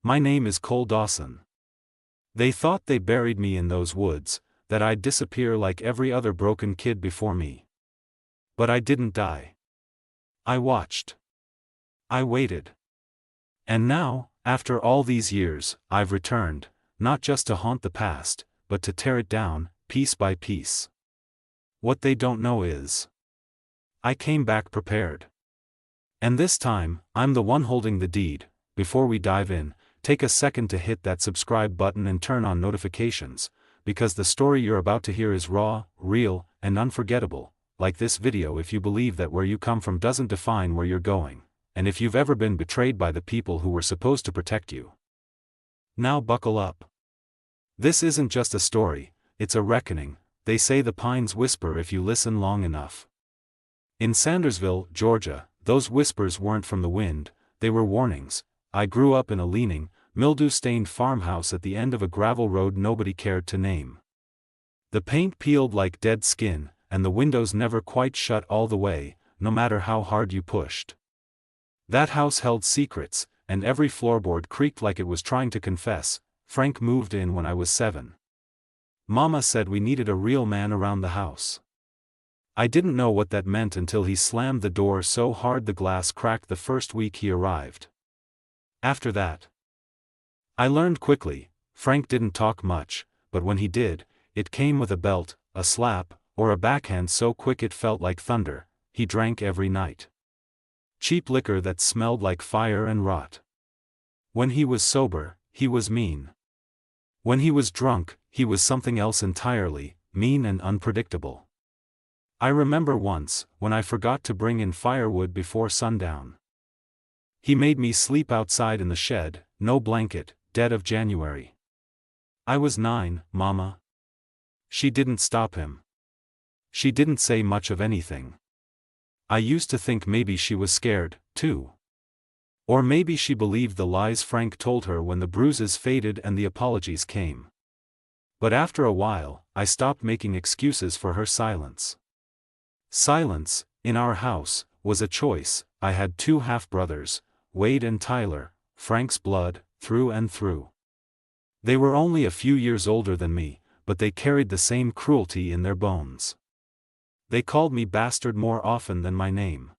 My name is Cole Dawson. They thought they buried me in those woods, that I'd disappear like every other broken kid before me. But I didn't die. I watched. I waited. And now, after all these years, I've returned, not just to haunt the past, but to tear it down, piece by piece. What they don't know is, I came back prepared. And this time, I'm the one holding the deed. Before we dive in, take a second to hit that subscribe button and turn on notifications, because the story you're about to hear is raw, real, and unforgettable. Like this video if you believe that where you come from doesn't define where you're going, and if you've ever been betrayed by the people who were supposed to protect you. Now buckle up. This isn't just a story, it's a reckoning. They say the pines whisper if you listen long enough. In Sandersville, Georgia, those whispers weren't from the wind, they were warnings. I grew up in a leaning, mildew-stained farmhouse at the end of a gravel road nobody cared to name. The paint peeled like dead skin, and the windows never quite shut all the way, no matter how hard you pushed. That house held secrets, and every floorboard creaked like it was trying to confess. Frank moved in when I was 7. Mama said we needed a real man around the house. I didn't know what that meant until he slammed the door so hard the glass cracked the first week he arrived. After that, I learned quickly. Frank didn't talk much, but when he did, it came with a belt, a slap, or a backhand so quick it felt like thunder. He drank every night. Cheap liquor that smelled like fire and rot. When he was sober, he was mean. When he was drunk, he was something else entirely, mean and unpredictable. I remember once, when I forgot to bring in firewood before sundown. He made me sleep outside in the shed, no blanket, dead of January. I was 9, Mama. She didn't stop him. She didn't say much of anything. I used to think maybe she was scared, too. Or maybe she believed the lies Frank told her when the bruises faded and the apologies came. But after a while, I stopped making excuses for her silence. Silence, in our house, was a choice. I had 2 half-brothers, Wade and Tyler, Frank's blood, through and through. They were only a few years older than me, but they carried the same cruelty in their bones. They called me bastard more often than my name.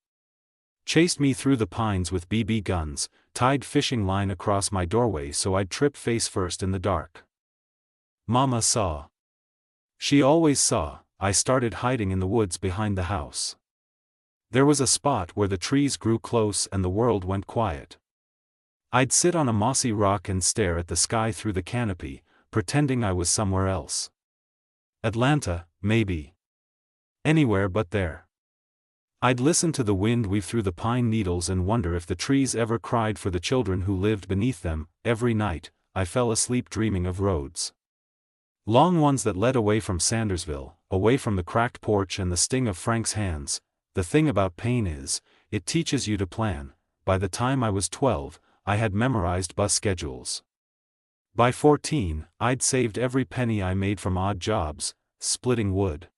Chased me through the pines with BB guns, tied fishing line across my doorway so I'd trip face first in the dark. Mama saw. She always saw. I started hiding in the woods behind the house. There was a spot where the trees grew close and the world went quiet. I'd sit on a mossy rock and stare at the sky through the canopy, pretending I was somewhere else. Atlanta, maybe. Anywhere but there. I'd listen to the wind weave through the pine needles and wonder if the trees ever cried for the children who lived beneath them. Every night, I fell asleep dreaming of roads. Long ones that led away from Sandersville, away from the cracked porch and the sting of Frank's hands. The thing about pain is, it teaches you to plan. By the time I was 12, I had memorized bus schedules. By 14, I'd saved every penny I made from odd jobs, splitting wood,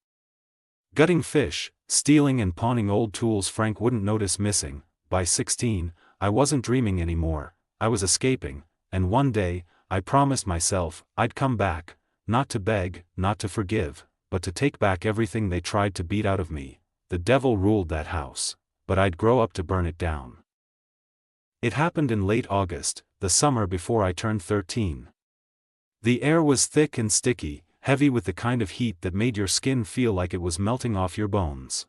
gutting fish, stealing and pawning old tools Frank wouldn't notice missing. By 16, I wasn't dreaming anymore, I was escaping, and one day, I promised myself, I'd come back. Not to beg, not to forgive, but to take back everything they tried to beat out of me. The devil ruled that house, but I'd grow up to burn it down. It happened in late August, the summer before I turned 13. The air was thick and sticky, heavy with the kind of heat that made your skin feel like it was melting off your bones.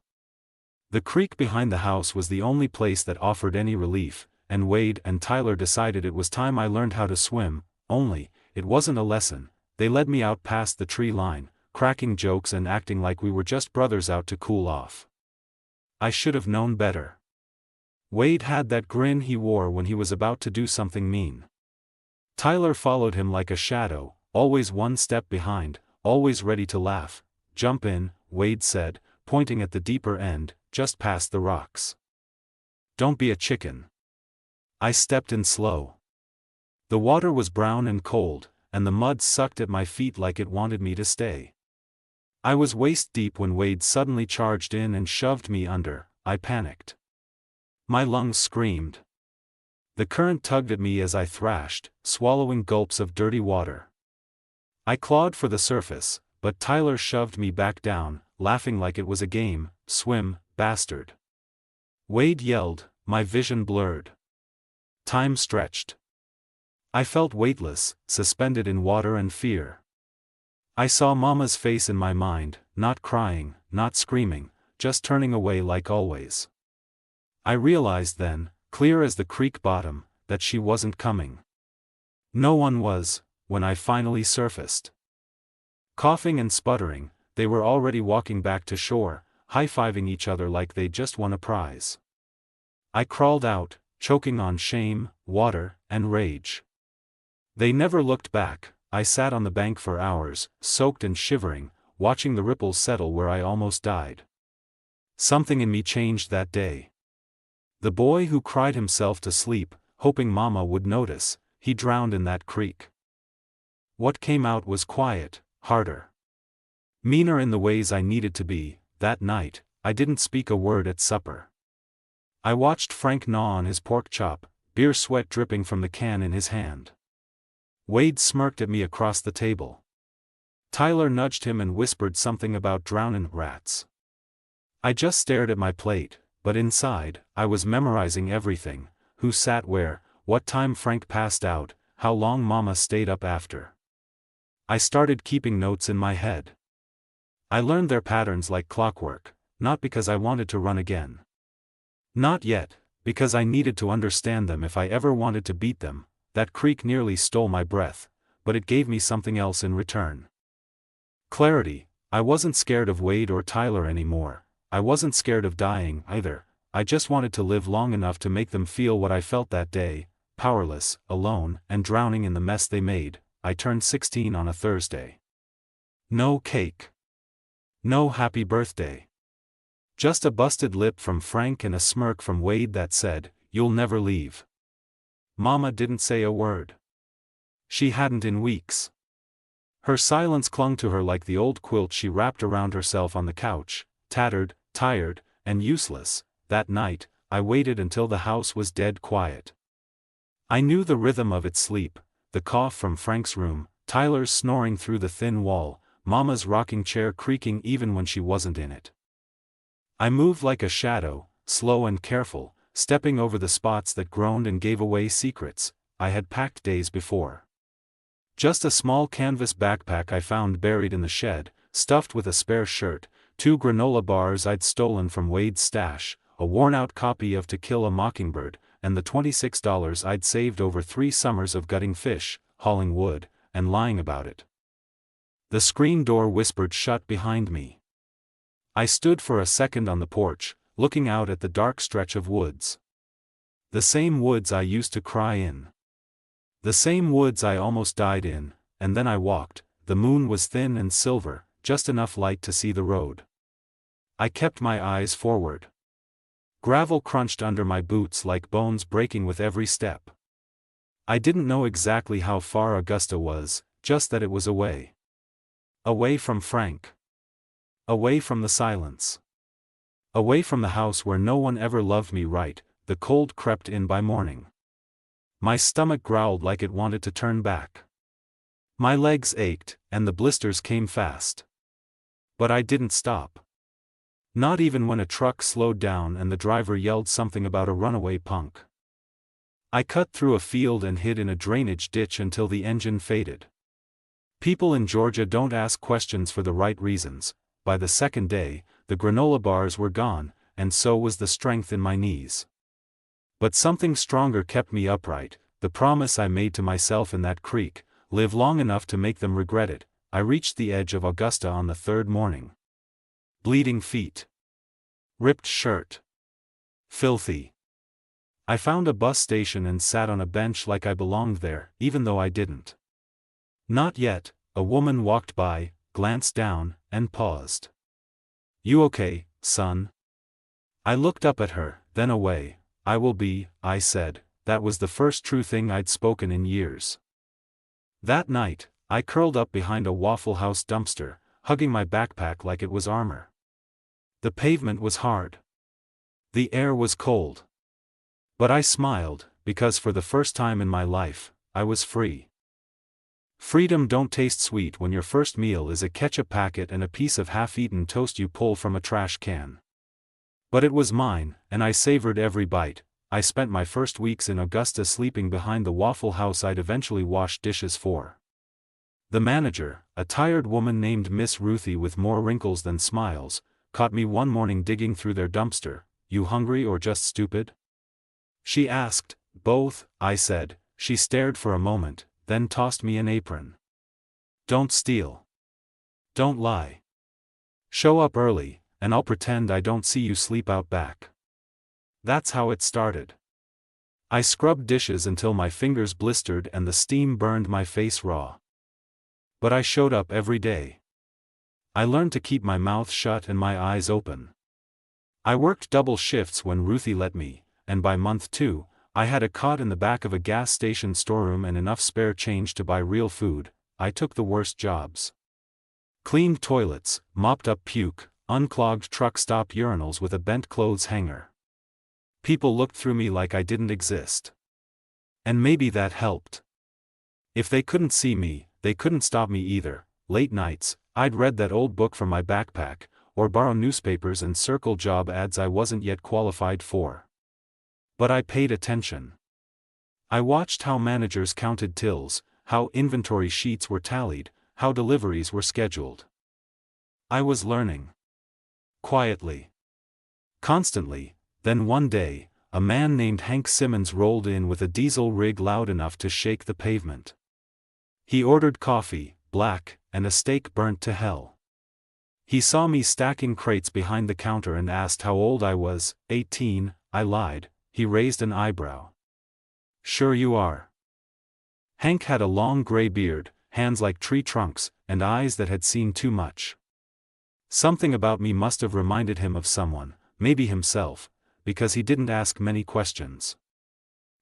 The creek behind the house was the only place that offered any relief, and Wade and Tyler decided it was time I learned how to swim. Only, it wasn't a lesson. They led me out past the tree line, cracking jokes and acting like we were just brothers out to cool off. I should have known better. Wade had that grin he wore when he was about to do something mean. Tyler followed him like a shadow, always one step behind, always ready to laugh. Jump in, Wade said, pointing at the deeper end, just past the rocks. Don't be a chicken. I stepped in slow. The water was brown and cold, and the mud sucked at my feet like it wanted me to stay. I was waist deep when Wade suddenly charged in and shoved me under. I panicked. My lungs screamed. The current tugged at me as I thrashed, swallowing gulps of dirty water. I clawed for the surface, but Tyler shoved me back down, laughing like it was a game. "Swim, bastard." Wade yelled, my vision blurred. Time stretched. I felt weightless, suspended in water and fear. I saw Mama's face in my mind, not crying, not screaming, just turning away like always. I realized then, clear as the creek bottom, that she wasn't coming. No one was, when I finally surfaced. Coughing and sputtering, they were already walking back to shore, high-fiving each other like they'd just won a prize. I crawled out, choking on shame, water, and rage. They never looked back. I sat on the bank for hours, soaked and shivering, watching the ripples settle where I almost died. Something in me changed that day. The boy who cried himself to sleep, hoping Mama would notice, he drowned in that creek. What came out was quiet, harder. Meaner in the ways I needed to be. That night, I didn't speak a word at supper. I watched Frank gnaw on his pork chop, beer sweat dripping from the can in his hand. Wade smirked at me across the table. Tyler nudged him and whispered something about drownin' rats. I just stared at my plate, but inside, I was memorizing everything: who sat where, what time Frank passed out, how long Mama stayed up after. I started keeping notes in my head. I learned their patterns like clockwork, not because I wanted to run again. Not yet, because I needed to understand them if I ever wanted to beat them. That creek nearly stole my breath, but it gave me something else in return. Clarity. I wasn't scared of Wade or Tyler anymore. I wasn't scared of dying, either. I just wanted to live long enough to make them feel what I felt that day, powerless, alone, and drowning in the mess they made. I turned 16 on a Thursday. No cake. No happy birthday. Just a busted lip from Frank and a smirk from Wade that said, "You'll never leave." Mama didn't say a word. She hadn't in weeks. Her silence clung to her like the old quilt she wrapped around herself on the couch, tattered, tired, and useless. That night, I waited until the house was dead quiet. I knew the rhythm of its sleep, the cough from Frank's room, Tyler's snoring through the thin wall, Mama's rocking chair creaking even when she wasn't in it. I moved like a shadow, slow and careful, stepping over the spots that groaned and gave away secrets I had packed days before. Just a small canvas backpack I found buried in the shed, stuffed with a spare shirt, 2 granola bars I'd stolen from Wade's stash, a worn-out copy of To Kill a Mockingbird, and the $26 I'd saved over 3 summers of gutting fish, hauling wood, and lying about it. The screen door whispered shut behind me. I stood for a second on the porch, looking out at the dark stretch of woods. The same woods I used to cry in. The same woods I almost died in, and then I walked. The moon was thin and silver, just enough light to see the road. I kept my eyes forward. Gravel crunched under my boots like bones breaking with every step. I didn't know exactly how far Augusta was, just that it was away. Away from Frank. Away from the silence. Away from the house where no one ever loved me right. The cold crept in by morning. My stomach growled like it wanted to turn back. My legs ached, and the blisters came fast. But I didn't stop. Not even when a truck slowed down and the driver yelled something about a runaway punk. I cut through a field and hid in a drainage ditch until the engine faded. People in Georgia don't ask questions for the right reasons. By the second day, the granola bars were gone, and so was the strength in my knees. But something stronger kept me upright, the promise I made to myself in that creek: live long enough to make them regret it. I reached the edge of Augusta on the 3rd morning. Bleeding feet. Ripped shirt. Filthy. I found a bus station and sat on a bench like I belonged there, even though I didn't. Not yet. A woman walked by, glanced down, and paused. "You okay, son?" I looked up at her, then away. "I will be," I said. That was the first true thing I'd spoken in years. That night, I curled up behind a Waffle House dumpster, hugging my backpack like it was armor. The pavement was hard. The air was cold. But I smiled, because for the first time in my life, I was free. Freedom don't taste sweet when your first meal is a ketchup packet and a piece of half-eaten toast you pull from a trash can. But it was mine, and I savored every bite. I spent my first weeks in Augusta sleeping behind the Waffle House I'd eventually wash dishes for. The manager, a tired woman named Miss Ruthie with more wrinkles than smiles, caught me one morning digging through their dumpster. "You hungry or just stupid?" she asked. "Both," I said. She stared for a moment, then tossed me an apron. "Don't steal. Don't lie. Show up early, and I'll pretend I don't see you sleep out back." That's how it started. I scrubbed dishes until my fingers blistered and the steam burned my face raw. But I showed up every day. I learned to keep my mouth shut and my eyes open. I worked double shifts when Ruthie let me, and by month 2, I had a cot in the back of a gas station storeroom and enough spare change to buy real food. I took the worst jobs. Cleaned toilets, mopped up puke, unclogged truck stop urinals with a bent clothes hanger. People looked through me like I didn't exist. And maybe that helped. If they couldn't see me, they couldn't stop me either. Late nights, I'd read that old book from my backpack, or borrow newspapers and circle job ads I wasn't yet qualified for. But I paid attention. I watched how managers counted tills, how inventory sheets were tallied, how deliveries were scheduled. I was learning. Quietly. Constantly. Then one day, a man named Hank Simmons rolled in with a diesel rig loud enough to shake the pavement. He ordered coffee, black, and a steak burnt to hell. He saw me stacking crates behind the counter and asked how old I was. 18, I lied. He raised an eyebrow. "Sure you are." Hank had a long gray beard, hands like tree trunks, and eyes that had seen too much. Something about me must have reminded him of someone, maybe himself, because he didn't ask many questions.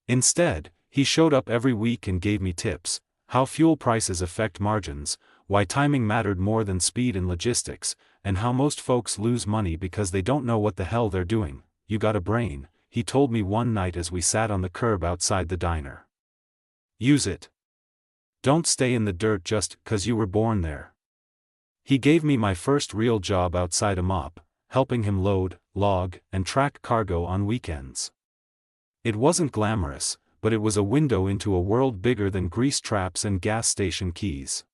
Instead, he showed up every week and gave me tips: how fuel prices affect margins, why timing mattered more than speed in logistics, and how most folks lose money because they don't know what the hell they're doing. "You got a brain," he told me one night as we sat on the curb outside the diner. "Use it. Don't stay in the dirt just 'cause you were born there." He gave me my first real job outside a mop, helping him load, log, and track cargo on weekends. It wasn't glamorous, but it was a window into a world bigger than grease traps and gas station keys.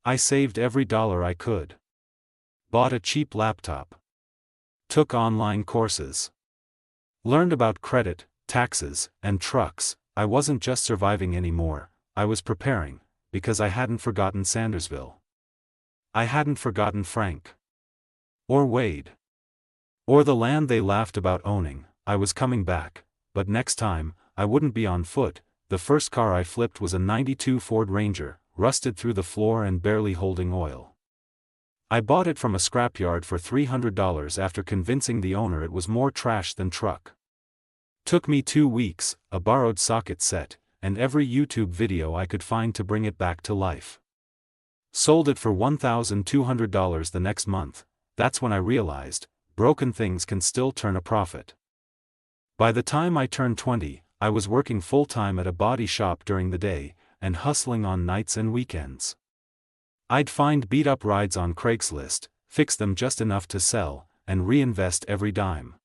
I saved every dollar I could. Bought a cheap laptop. Took online courses. Learned about credit, taxes, and trucks. I wasn't just surviving anymore, I was preparing, because I hadn't forgotten Sandersville. I hadn't forgotten Frank. Or Wade. Or the land they laughed about owning. I was coming back, but next time, I wouldn't be on foot. The first car I flipped was a '92 Ford Ranger, rusted through the floor and barely holding oil. I bought it from a scrapyard for $300 after convincing the owner it was more trash than truck. Took me 2 weeks, a borrowed socket set, and every YouTube video I could find to bring it back to life. Sold it for $1,200 the next month. That's when I realized, broken things can still turn a profit. By the time I turned 20, I was working full-time at a body shop during the day, and hustling on nights and weekends. I'd find beat-up rides on Craigslist, fix them just enough to sell, and reinvest every dime.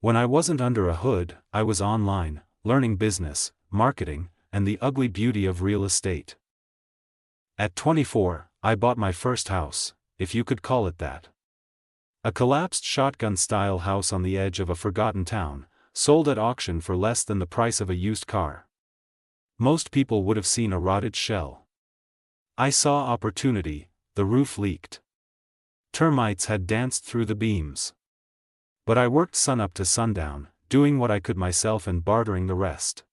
When I wasn't under a hood, I was online, learning business, marketing, and the ugly beauty of real estate. At 24, I bought my first house, if you could call it that. A collapsed shotgun-style house on the edge of a forgotten town, sold at auction for less than the price of a used car. Most people would have seen a rotted shell. I saw opportunity. The roof leaked. Termites had danced through the beams. But I worked sunup to sundown, doing what I could myself and bartering the rest.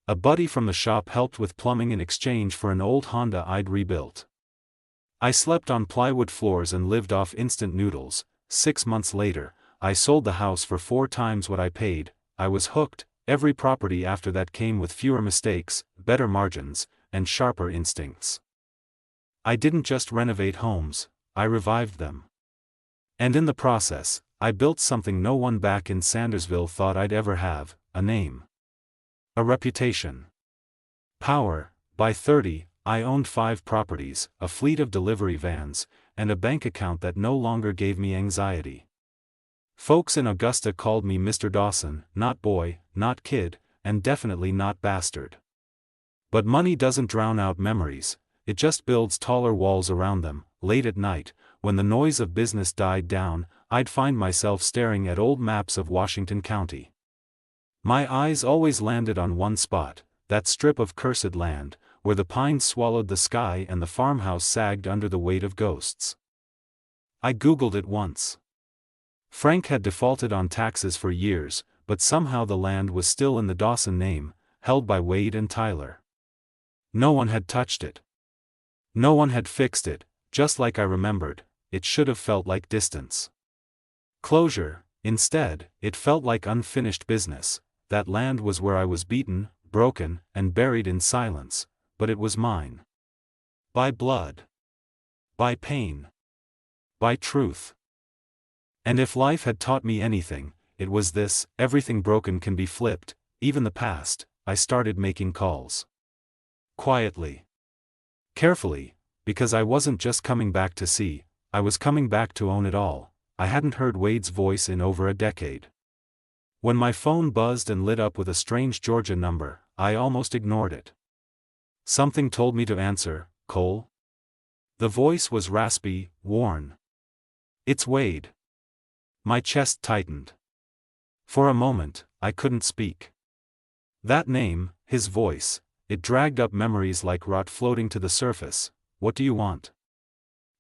A buddy from the shop helped with plumbing in exchange for an old Honda I'd rebuilt. I slept on plywood floors and lived off instant noodles. 6 months later, I sold the house for 4 times what I paid. I was hooked. Every property after that came with fewer mistakes, better margins, and sharper instincts. I didn't just renovate homes, I revived them. And in the process, I built something no one back in Sandersville thought I'd ever have: a name. A reputation. Power. By 30, I owned 5 properties, a fleet of delivery vans, and a bank account that no longer gave me anxiety. Folks in Augusta called me Mr. Dawson, not boy, not kid, and definitely not bastard. But money doesn't drown out memories, it just builds taller walls around them. Late at night, when the noise of business died down, I'd find myself staring at old maps of Washington County. My eyes always landed on one spot, that strip of cursed land, where the pines swallowed the sky and the farmhouse sagged under the weight of ghosts. I googled it once. Frank had defaulted on taxes for years, but somehow the land was still in the Dawson name, held by Wade and Tyler. No one had touched it. No one had fixed it, just like I remembered. It should have felt like distance. Closure. Instead, it felt like unfinished business. That land was where I was beaten, broken, and buried in silence, but it was mine. By blood. By pain. By truth. And if life had taught me anything, it was this: everything broken can be flipped, even the past. I started making calls. Quietly. Carefully, because I wasn't just coming back to see, I was coming back to own it all. I hadn't heard Wade's voice in over a decade. When my phone buzzed and lit up with a strange Georgia number, I almost ignored it. Something told me to answer. Cole? The voice was raspy, worn. It's Wade. My chest tightened. For a moment, I couldn't speak. That name, his voice, it dragged up memories like rot floating to the surface. What do you want?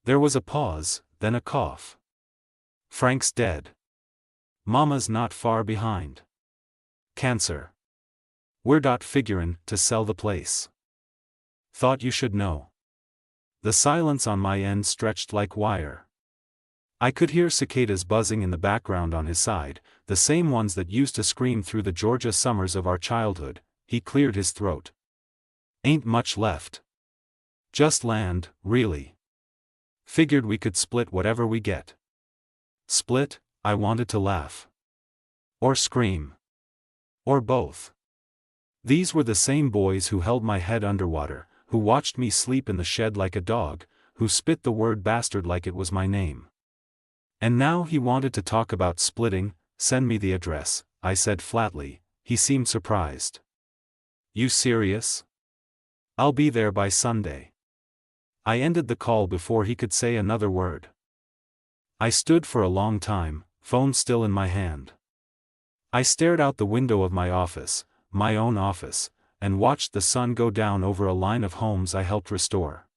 There was a pause, then a cough. Frank's dead. Mama's not far behind. Cancer. We're figuring to sell the place. Thought you should know. The silence on my end stretched like wire. I could hear cicadas buzzing in the background on his side, the same ones that used to scream through the Georgia summers of our childhood. He cleared his throat. Ain't much left. Just land, really. Figured we could split whatever we get. Split? I wanted to laugh. Or scream. Or both. These were the same boys who held my head underwater, who watched me sleep in the shed like a dog, who spit the word bastard like it was my name. And now he wanted to talk about splitting. Send me the address, I said flatly. He seemed surprised. You serious? I'll be there by Sunday. I ended the call before he could say another word. I stood for a long time, phone still in my hand. I stared out the window of my office, my own office, and watched the sun go down over a line of homes I helped restore.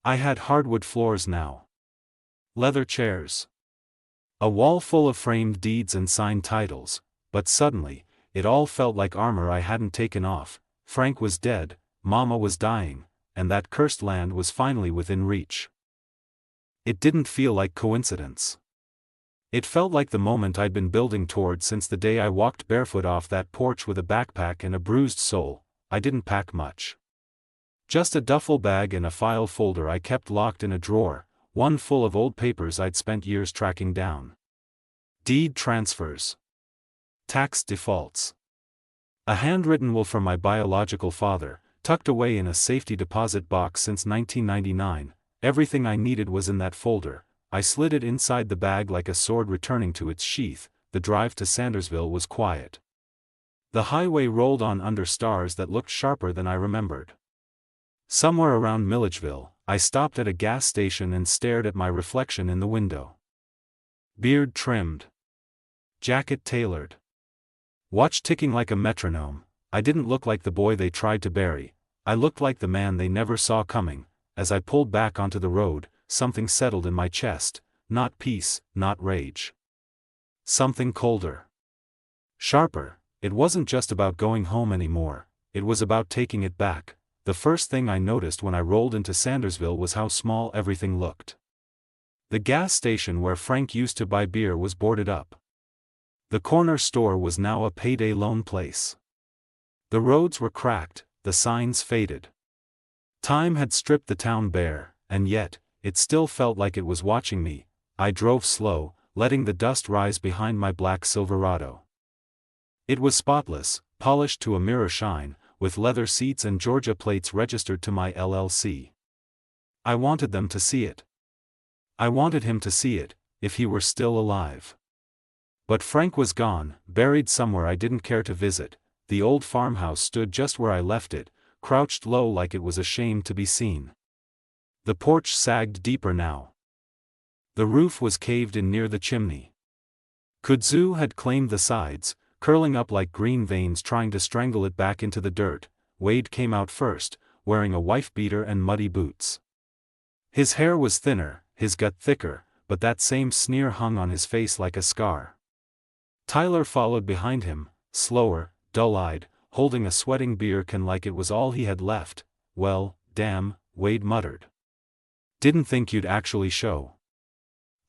I had hardwood floors now. Leather chairs. A wall full of framed deeds and signed titles, but suddenly, it all felt like armor I hadn't taken off. Frank was dead, Mama was dying, and that cursed land was finally within reach. It didn't feel like coincidence. It felt like the moment I'd been building toward since the day I walked barefoot off that porch with a backpack and a bruised soul. I didn't pack much. Just a duffel bag and a file folder I kept locked in a drawer, one full of old papers I'd spent years tracking down. Deed transfers. Tax defaults. A handwritten will from my biological father, tucked away in a safety deposit box since 1999. Everything I needed was in that folder. I slid it inside the bag like a sword returning to its sheath. The drive to Sandersville was quiet. The highway rolled on under stars that looked sharper than I remembered. Somewhere around Milledgeville, I stopped at a gas station and stared at my reflection in the window. Beard trimmed. Jacket tailored. Watch ticking like a metronome. I didn't look like the boy they tried to bury. I looked like the man they never saw coming. As I pulled back onto the road, something settled in my chest. Not peace, not rage. Something colder. Sharper. It wasn't just about going home anymore, it was about taking it back. The first thing I noticed when I rolled into Sandersville was how small everything looked. The gas station where Frank used to buy beer was boarded up. The corner store was now a payday loan place. The roads were cracked, the signs faded. Time had stripped the town bare, and yet, it still felt like it was watching me. I drove slow, letting the dust rise behind my black Silverado. It was spotless, polished to a mirror shine, with leather seats and Georgia plates registered to my LLC. I wanted them to see it. I wanted him to see it, if he were still alive. But Frank was gone, buried somewhere I didn't care to visit. The old farmhouse stood just where I left it, crouched low like it was ashamed to be seen. The porch sagged deeper now. The roof was caved in near the chimney. Kudzu had claimed the sides, curling up like green veins trying to strangle it back into the dirt. Wade came out first, wearing a wife-beater and muddy boots. His hair was thinner, his gut thicker, but that same sneer hung on his face like a scar. Tyler followed behind him, slower, dull-eyed, holding a sweating beer can like it was all he had left. "Well, damn," Wade muttered. "Didn't think you'd actually show."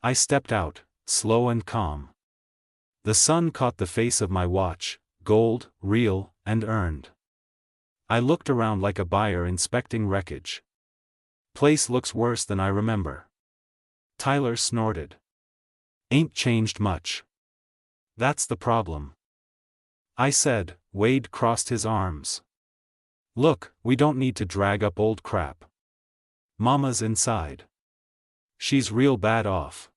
I stepped out, slow and calm. The sun caught the face of my watch, gold, real, and earned. I looked around like a buyer inspecting wreckage. "Place looks worse than I remember." Tyler snorted. "Ain't changed much." "That's the problem," I said. Wade crossed his arms. "Look, we don't need to drag up old crap. Mama's inside. She's real bad off.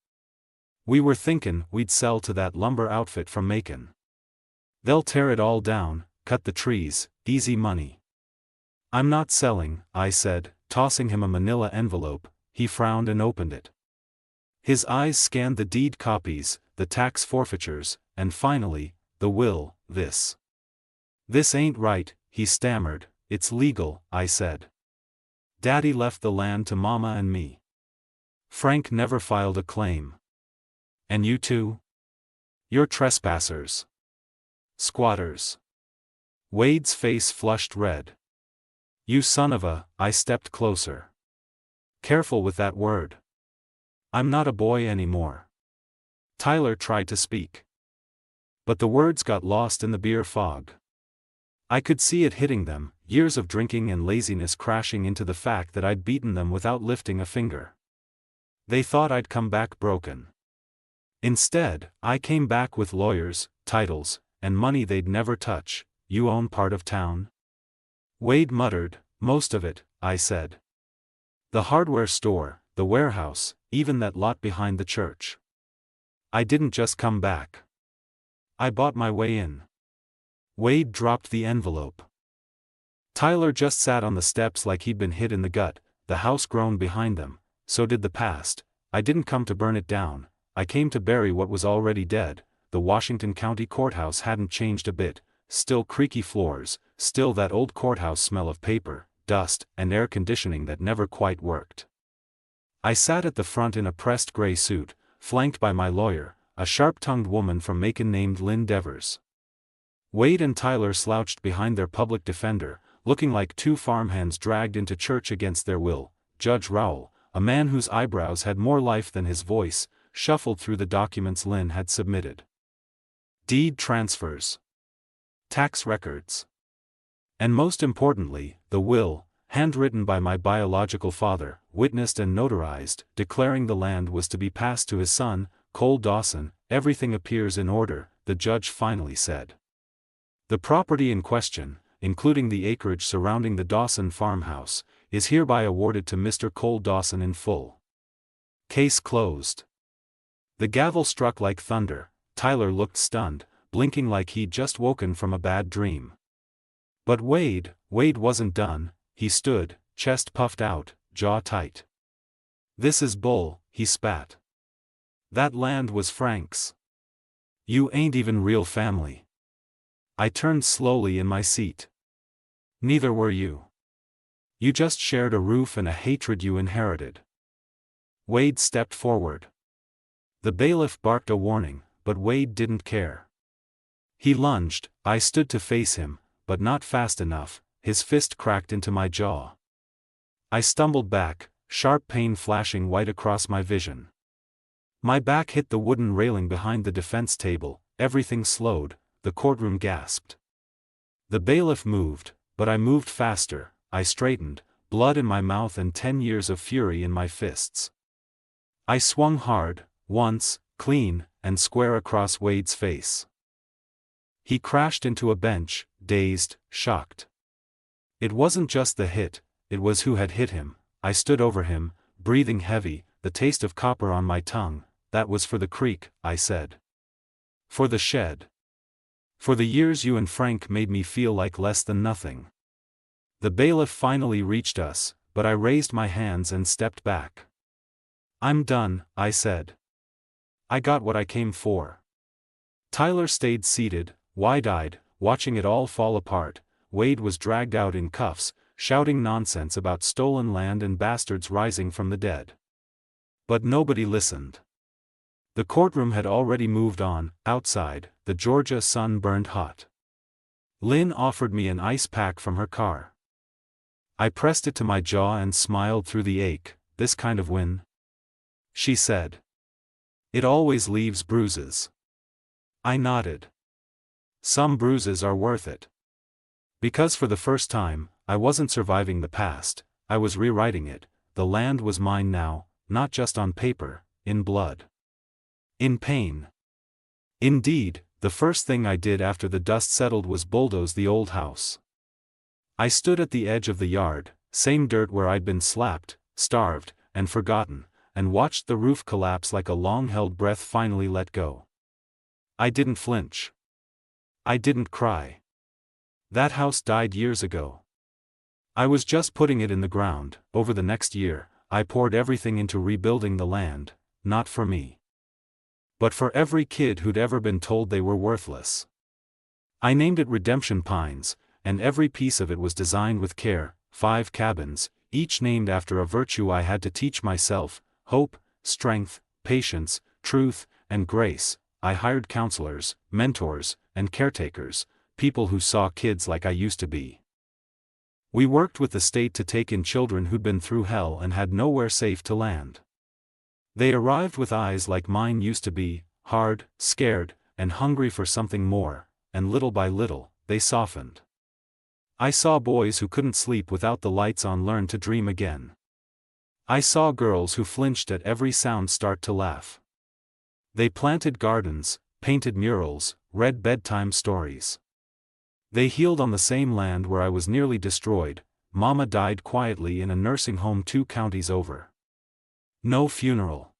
We were thinkin' we'd sell to that lumber outfit from Macon. They'll tear it all down, cut the trees, easy money." "I'm not selling," I said, tossing him a manila envelope. He frowned and opened it. His eyes scanned the deed copies, the tax forfeitures, and finally, the will. This ain't right," he stammered. "It's legal," I said. "Daddy left the land to Mama and me. Frank never filed a claim. And you two? You're trespassers. Squatters." Wade's face flushed red. "You son of a," I stepped closer. "Careful with that word. I'm not a boy anymore." Tyler tried to speak. But the words got lost in the beer fog. I could see it hitting them, years of drinking and laziness crashing into the fact that I'd beaten them without lifting a finger. They thought I'd come back broken. Instead, I came back with lawyers, titles, and money they'd never touch. "You own part of town?" Wade muttered. "Most of it," I said. "The hardware store, the warehouse, even that lot behind the church. I didn't just come back. I bought my way in." Wade dropped the envelope. Tyler just sat on the steps like he'd been hit in the gut. The house groaned behind them, so did the past. I didn't come to burn it down, I came to bury what was already dead. The Washington County Courthouse hadn't changed a bit, still creaky floors, still that old courthouse smell of paper, dust, and air conditioning that never quite worked. I sat at the front in a pressed gray suit, flanked by my lawyer, a sharp-tongued woman from Macon named Lynn Devers. Wade and Tyler slouched behind their public defender, looking like two farmhands dragged into church against their will. Judge Rowell, a man whose eyebrows had more life than his voice, shuffled through the documents Lynn had submitted. Deed transfers. Tax records. And most importantly, the will, handwritten by my biological father, witnessed and notarized, declaring the land was to be passed to his son, Cole Dawson. "Everything appears in order," the judge finally said. "The property in question, including the acreage surrounding the Dawson farmhouse, is hereby awarded to Mr. Cole Dawson in full. Case closed." The gavel struck like thunder. Tyler looked stunned, blinking like he'd just woken from a bad dream. But Wade wasn't done. He stood, chest puffed out, jaw tight. "This is bull," he spat. "That land was Frank's. You ain't even real family." I turned slowly in my seat. "Neither were you. You just shared a roof and a hatred you inherited." Wade stepped forward. The bailiff barked a warning, but Wade didn't care. He lunged. I stood to face him, but not fast enough. His fist cracked into my jaw. I stumbled back, sharp pain flashing white across my vision. My back hit the wooden railing behind the defense table. Everything slowed. The courtroom gasped. The bailiff moved, but I moved faster. I straightened, blood in my mouth and 10 years of fury in my fists. I swung hard, once, clean, and square across Wade's face. He crashed into a bench, dazed, shocked. It wasn't just the hit, it was who had hit him. I stood over him, breathing heavy, the taste of copper on my tongue. That was for the creek, I said. For the shed. For the years you and Frank made me feel like less than nothing. The bailiff finally reached us, but I raised my hands and stepped back. I'm done, I said. I got what I came for. Tyler stayed seated, wide-eyed, watching it all fall apart. Wade was dragged out in cuffs, shouting nonsense about stolen land and bastards rising from the dead. But nobody listened. The courtroom had already moved on. Outside, the Georgia sun burned hot. Lynn offered me an ice pack from her car. I pressed it to my jaw and smiled through the ache. This kind of win? She said. It always leaves bruises. I nodded. Some bruises are worth it. Because for the first time, I wasn't surviving the past, I was rewriting it. The land was mine now, not just on paper, in blood. In pain. Indeed, the first thing I did after the dust settled was bulldoze the old house. I stood at the edge of the yard, same dirt where I'd been slapped, starved, and forgotten, and watched the roof collapse like a long-held breath finally let go. I didn't flinch. I didn't cry. That house died years ago. I was just putting it in the ground. Over the next year, I poured everything into rebuilding the land, not for me, but for every kid who'd ever been told they were worthless. I named it Redemption Pines, and every piece of it was designed with care. 5 cabins, each named after a virtue I had to teach myself: hope, strength, patience, truth, and grace. I hired counselors, mentors, and caretakers, people who saw kids like I used to be. We worked with the state to take in children who'd been through hell and had nowhere safe to land. They arrived with eyes like mine used to be, hard, scared, and hungry for something more, and little by little, they softened. I saw boys who couldn't sleep without the lights on learn to dream again. I saw girls who flinched at every sound start to laugh. They planted gardens, painted murals, read bedtime stories. They healed on the same land where I was nearly destroyed. Mama died quietly in a nursing home 2 counties over. No funeral.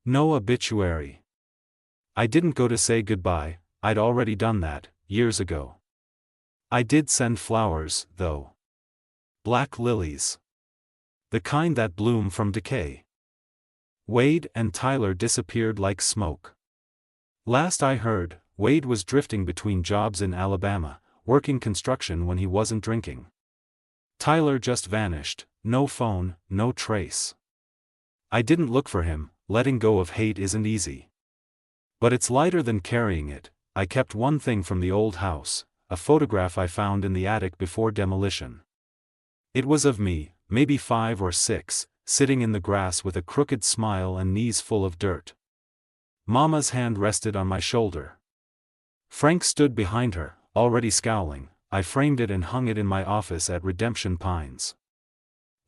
No obituary. I didn't go to say goodbye, I'd already done that, years ago. I did send flowers, though. Black lilies. The kind that bloom from decay. Wade and Tyler disappeared like smoke. Last I heard, Wade was drifting between jobs in Alabama, working construction when he wasn't drinking. Tyler just vanished, no phone, no trace. I didn't look for him. Letting go of hate isn't easy. But it's lighter than carrying it. I kept one thing from the old house, a photograph I found in the attic before demolition. It was of me, maybe 5 or 6, sitting in the grass with a crooked smile and knees full of dirt. Mama's hand rested on my shoulder. Frank stood behind her, already scowling. I framed it and hung it in my office at Redemption Pines.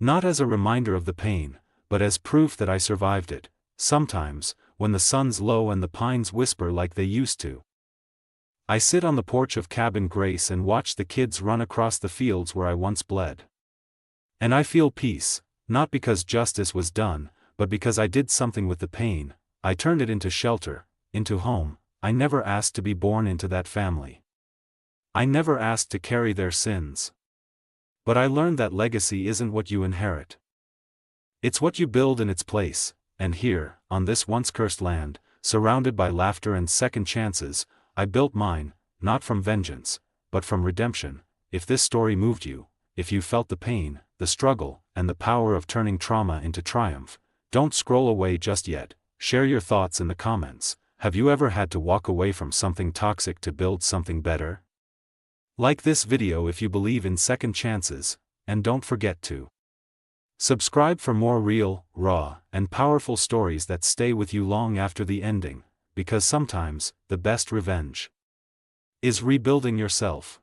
Not as a reminder of the pain, but as proof that I survived it. Sometimes, when the sun's low and the pines whisper like they used to, I sit on the porch of Cabin Grace and watch the kids run across the fields where I once bled. And I feel peace, not because justice was done, but because I did something with the pain. I turned it into shelter, into home. I never asked to be born into that family. I never asked to carry their sins. But I learned that legacy isn't what you inherit. It's what you build in its place. And here, on this once cursed land, surrounded by laughter and second chances, I built mine, not from vengeance, but from redemption. If this story moved you, if you felt the pain, the struggle, and the power of turning trauma into triumph, don't scroll away just yet. Share your thoughts in the comments. Have you ever had to walk away from something toxic to build something better? Like this video if you believe in second chances, and don't forget to subscribe for more real, raw, and powerful stories that stay with you long after the ending, because sometimes, the best revenge is rebuilding yourself.